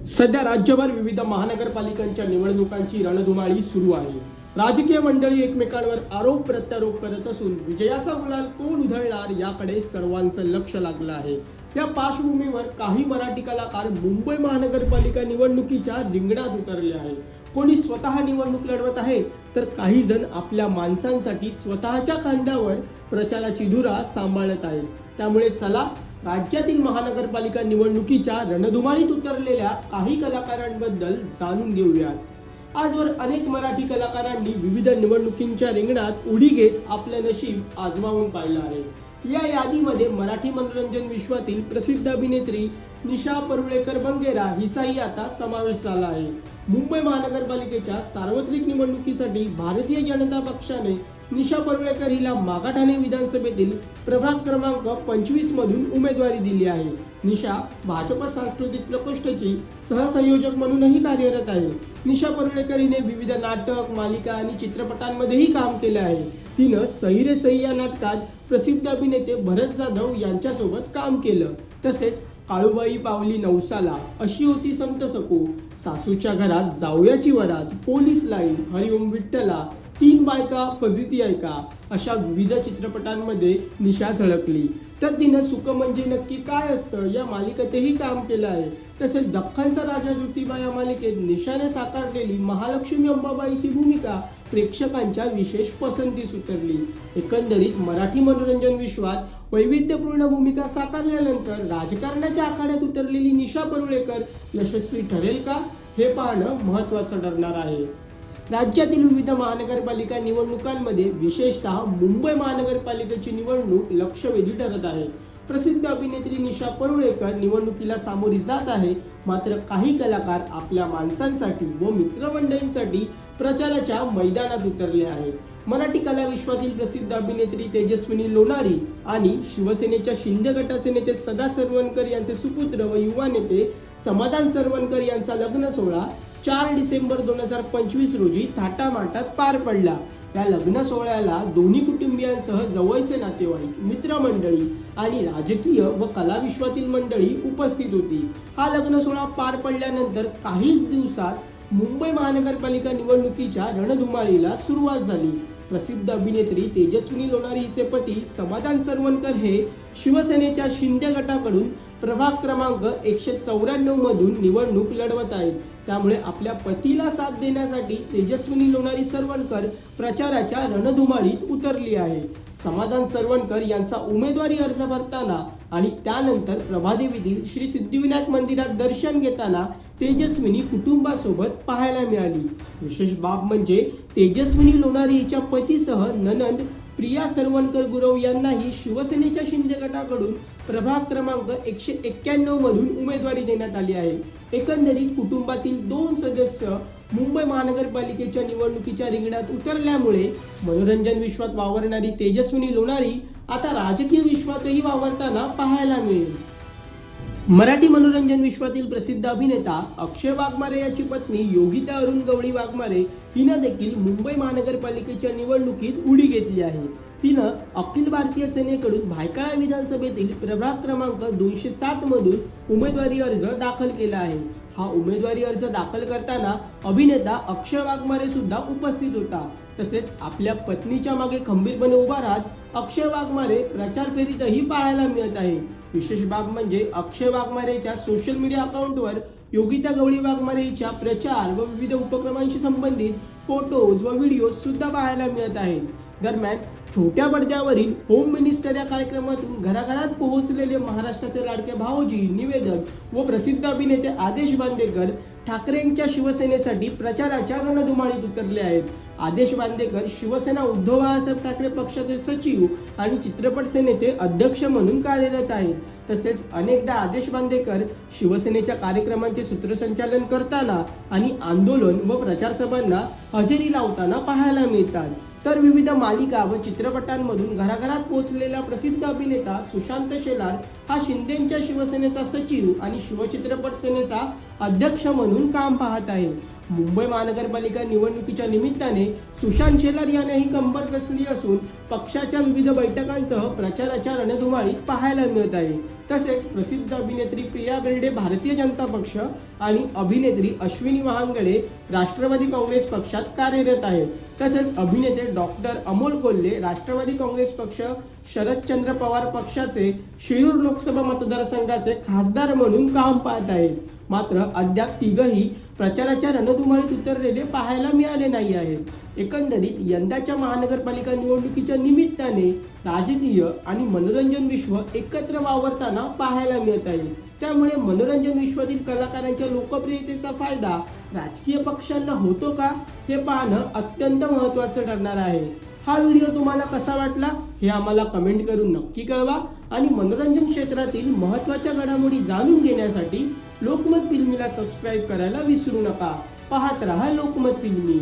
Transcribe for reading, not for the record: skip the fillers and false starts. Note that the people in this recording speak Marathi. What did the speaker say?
सध्या राज्यभर विविध महानगरपालिकांच्या निवडणुकांची रणधुमाळी सुरू आहे। राजकीय मंडळी एकमेकांवर आरोप प्रत्यारोप करत असून विजयाचा गुलाल कोण उधळणार याकडे सर्वांचं लक्ष लागलं आहे। या पार्श्वभूमीवर काही मराठी कलाकार मुंबई महानगरपालिका निवडणुकीच्या रिंगणात उतरले आहेत। कोणी स्वतः निवडणूक लढवत आहे, तर काही जण आपल्या माणसांसाठी स्वतःच्या खांद्यावर प्रचाराची धुरा सांभाळत आहेत। त्यामुळे चला राज्यातील महानगरपालिका निवडणुकीच्या रणधुमाळीत उतरलेल्या काही कलाकारांबद्दल जाणून घेऊयात। आजवर अनेक मराठी कलाकारांनी विविध निवडणुकींच्या रिंगणात उडी घेत आपले नशीब आजमावून पाहिलं आहे। या यादीमध्ये मराठी मनोरंजन विश्वातील प्रसिद्ध अभिनेत्री निशा परुळेकर बंगेरा हिचाही आता समावेश झाला आहे। मुंबई महानगरपालिकेच्या सार्वत्रिक निवडणुकीसाठी भारतीय जनता पक्षाने निशा परुळेकर हिला मागाठाणे विधानसभेतील प्रभाग क्रमांक 25 मधून उमेदवारी दिली आहे। निशा भाजप सांस्कृतिक प्रकोष्ठाची सहसंयोजक म्हणूनही कार्यरत आहे। निशा परुळेकर हिने विविध नाटक, मालिका आणि चित्रपटांमध्येही काम केले आहे। तिनं सही रे सही या नाटकात प्रसिद्ध अभिनेते भरत जाधव यांच्यासोबत काम केलं। तसेच काळूबाई पावली नवसाला, अशी होती संत सकू, सासूच्या घरात जावयाची वरात, पोलीस लाईन, हरिओम विठ्ठला, तीन बायका फजिती ऐका अशा विविध चित्रपटांमध्ये निशा झळकली। तर तिनं सुख म्हणजे नक्की काय असतं या मालिकेतही काम केलं आहे। तसेच दख्खनचा राजा ज्योतिबा या मालिकेत निशाने साकारलेली महालक्ष्मी अंबाबाईची भूमिका प्रेक्षकांच्या विशेष पसंतीस उतरली। एकंदरीत मराठी मनोरंजन विश्वात वैविध्यपूर्ण भूमिका साकारल्यानंतर राजकारणाच्या आखाड्यात उतरलेली निशा परुळेकर यशस्वी ठरेल का, हे पाहणं महत्त्वाचं ठरणार आहे। राज्यातील विविध महानगरपालिका निवडणुकांमध्ये विशेषतः मुंबई महानगरपालिकेची निवडणूक लक्षवेधी ठरत आहे। प्रसिद्ध अभिनेत्री निशा परुळेकर निवडणुकीला सामोरी जात आहे, मात्र काही कलाकार आपल्या माणसांसाठी व मित्रमंडळींसाठी प्रचाराच्या मैदानात उतरले आहेत। मराठी कला विश्वातील प्रसिद्ध अभिनेत्री तेजस्विनी लोणारी आणि शिवसेनेच्या शिंदे गटाचे नेते सदा सरवणकर यांचे सुपुत्र व युवा नेते समाधान सरवणकर यांचा लग्न सोहळा 4 डिसेंबर 2025 रोजी थाटामाटात पार पडला। या लग्न सोहळ्याला दोन्ही कुटुंबियांसह जवळचे नातेवाईक, मित्रमंडळी आणि राजकीय व कला विश्वातील मंडळी उपस्थित होती। हा लग्न सोहळा पार पडल्यानंतर काहीच दिवसात मुंबई महानगरपालिका निवडणुकीच्या रणधुमाळीला सुरुवात झाली। प्रसिद्ध अभिनेत्री तेजस्विनी लोणारी हिचे पती समाधान सरवणकर हे शिवसेनेच्या शिंदे गटाकडून प्रभाग क्रमांक 194 मधून निवडणूक लढवत आहेत। त्यामुळे आपल्या पतीला साथ देण्यासाठी तेजस्विनी लोणारी सरवणकर प्रचाराच्या रणधुमाळीत उतरली आहे। समाधान सरवणकर यांचा उमेदवारी अर्ज भरताना आणि त्यानंतर प्रभादेवीतील श्री सिद्धिविनायक मंदिरात दर्शन घेताना तेजस्विनी कुटुंबासोबत पाहायला मिळाली। विशेष बाब म्हणजे तेजस्विनी लोणारी हिच्या पतीसह ननंद प्रिया सरवणकर गुरव यांनाही शिवसेनेच्या शिंदे गटाकडून प्रभाग क्रमांक 191 मधून उमेदवारी देण्यात आली आहे। एकंदरीत कुटुंबातील 2 सदस्य मुंबई महानगरपालिकेच्या निवडणुकीच्या रिंगणात उतरल्यामुळे मनोरंजन विश्वात वावरणारी तेजस्विनी लोणारी आता राजकीय विश्वातही वावरताना पाहायला मिळेल। मराठी मनोरंजन विश्वातील प्रसिद्ध अभिनेता अक्षय वाघमारे याची पत्नी योगिता अरुण गवळी वाघमारे हिनं देखील मुंबई महानगरपालिकेच्या निवडणुकीत उडी घेतली आहे। तिनं अखिल भारतीय सेनेकडून भायखळा विधानसभेतील प्रभाग क्रमांक 207 मधून उमेदवारी अर्ज दाखल केला आहे। हा उमेदवारी अर्ज दाखल करताना अभिनेता अक्षय वाघमारे सुद्धा उपस्थित होता। तसेच आपल्या पत्नीच्या मागे खंबीरपणे उभा राहत अक्षय वाघमारे प्रचार फेरीतही पाहायला मिळत आहे। विशेष बाब म्हणजे अक्षय वाघमारेच्या सोशल मीडिया अकाउंटवर योगिता गवळी वाघमारे हिच्या प्रचार व विविध उपक्रमांशी संबंधित फोटोज व व्हिडिओ सुद्धा पाहायला मिळत आहेत। दरम्यान छोट्या पडद्यावरील होम मिनिस्टर या कार्यक्रमातून घराघरात पोहोचलेले महाराष्ट्राचे लाडके भाऊजी, निवेदक व प्रसिद्ध अभिनेते आदेश बांदेकर ठाकरेंच्या शिवसेनेसाठी प्रचाराच्या रणधुमाळीत उतरले आहेत। आदेश बांदेकर शिवसेना उद्धव बाळासाहेब ठाकरे पक्षाचे सचिव आणि चित्रपट सेनेचे अध्यक्ष म्हणून कार्यरत आहेत। तसेच अनेकदा आदेश बांदेकर शिवसेनेच्या कार्यक्रमांचे सूत्रसंचालन करताना आणि आंदोलन व प्रचार सभांना हजेरी लावताना पाहायला मिळतात। तर विविध मालिका व चित्रपटांमधून घराघरात पोहोचलेला प्रसिद्ध अभिनेता सुशांत शेलार हा शिंदेच्या शिवसेनेचा सचिव आणि शिवचित्रपट सेनेचा अध्यक्ष म्हणून काम पाहत आहे। मुंबई महानगरपालिका निवडणुकीच्या निमित्ताने सुशांत शेलार यानेही कंबर कसली असून पक्षाच्या विविध बैठकांसह प्रचाराच्या रणधुमाळीत पाहायला मिळत आहे। तसेच प्रसिद्ध अभिनेत्री प्रिया बेर्डे भारतीय जनता पक्ष आणि अभिनेत्री अश्विनी वाहनगडे राष्ट्रवादी काँग्रेस पक्षात कार्यरत आहेत. तसेच अभिनेते डॉक्टर अमोल कोल्हे राष्ट्रवादी काँग्रेस पक्ष शरदचंद्र पवार पक्षाचे शिरूर लोकसभा मतदारसंघाचे खासदार म्हणून काम पाहत आहेत. मात्र अद्याप तिघही प्रचाराच्या रणधुमाळीत उतरलेले पाहायला मिळाले नाही आहेत. एकंदरीत यंदाच्या महानगरपालिका निवडणुकीच्या निमित्ताने राजकीय आणि मनोरंजन विश्व एकत्र वावरताना पाहायला मिळत आहे. त्यामुळे मनोरंजन विश्वातील कलाकारांच्या लोकप्रियतेचा फायदा राजकीय पक्षांना होतो का हे पाहणं अत्यंत महत्त्वाचं ठरणार आहे. हा व्हिडिओ तुम्हाला कसा वाटला हे आम्हाला कमेंट करून नक्की कळवा आणि मनोरंजन क्षेत्रातील महत्त्वाच्या घडामोडी जाणून घेण्यासाठी लोकमत फिल्मीला सबस्क्राईब करायला विसरू नका. पाहत रहा लोकमत फिल्मी.